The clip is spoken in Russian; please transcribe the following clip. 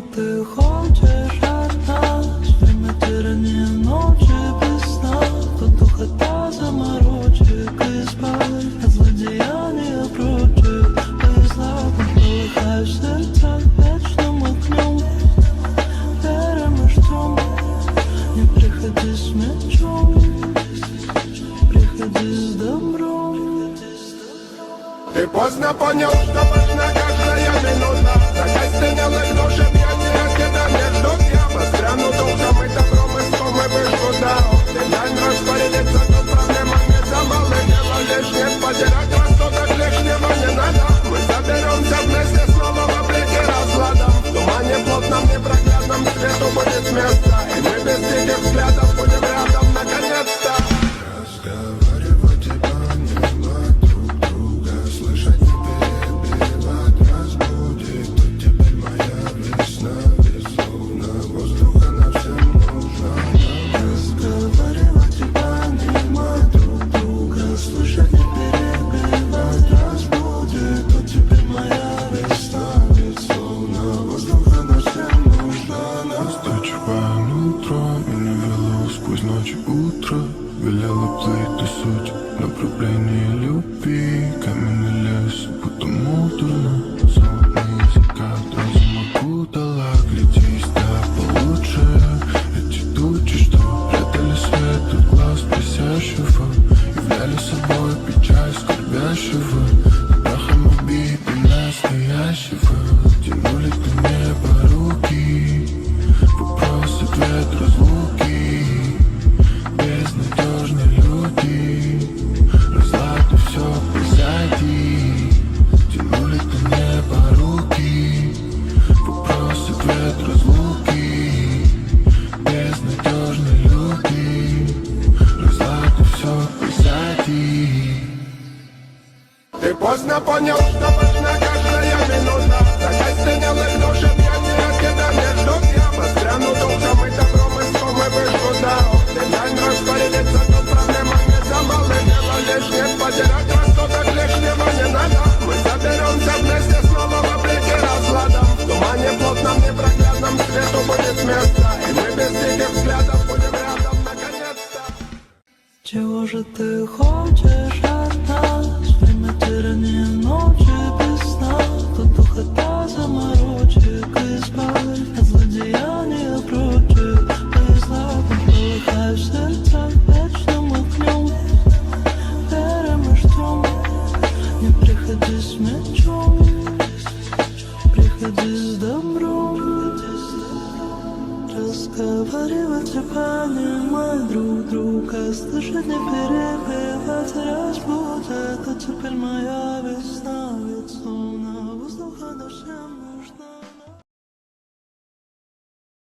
Может, ты хочешь от нас время тирания ночи без сна, кто духота заморочек избавь от злодеяния против зла. Полыхай в сердцах вечным огнем, верим и ждем. Не приходи с мечом, приходи с добром. Ты поздно понял, что важна каждая минута. Закостенелых души пьяни раскида между тем. Страну духом и добром и ском и вышкуда. Ты дай распорядиться, тут проблема не за малое дело. Лишнее потерять рассудок, лишнего не надо. Мы соберемся вместе снова в облике разлада. В тумане плотном непроглядном свету будет место, и мы без диких взглядов будем рядом наконец-то. Разговаривать и понимать друг друга, слышать не перебивать, разбудит. Тут теперь моя весна, безумно, воздуха нам всем нужно. Разговаривать и понимать друг друга, слышать не перебивать, разбудит. Тут теперь моя весна, безумно, воздуха нам всем нужно. Настойчивое утро, меня вело сквозь ночь утро. Велела плыть до суть направление любви. Каменный лес, будто муторно. Золотые закат разум окутала. Глядись, да получше. Эти тучи, что прятали свет от глаз просящего, являли собой печаль скорбящего. Прахом убиты настоящего. Тянули к небу руки. Вопрос, ответ, разлуки. Безнадежные люди, разлад и все позади. Тянули до неба руки. Вопрос, ответ, разлуки. Безнадежные люди, разлад и все позади. Ты поздно понял, что важна каждая минута. Закостенелых души пьяни раскида между тем. Страну духом и добром и ском и вышкуда. Ты дай распорядиться, тут проблема не за малое дело. Лишнее потерять рассудок, лишнего не надо. Мы соберемся вместе снова в облике разлада. В тумане плотном непроглядном свету будет место, и мы без диких взглядов будем рядом наконец-то. Чего же ты хочешь от нас? Время тирания ночи без сна, кто духота заморочек избавь от злодеяния против зла. Полыхай в сердцах вечным огнем, верим и ждем. Не приходи с мечом, приходи с добром. Разговаривать и понимать друг друга, слышать не перебивать, разбудит. Это теперь моя весна, ведь словно воздуха дождем.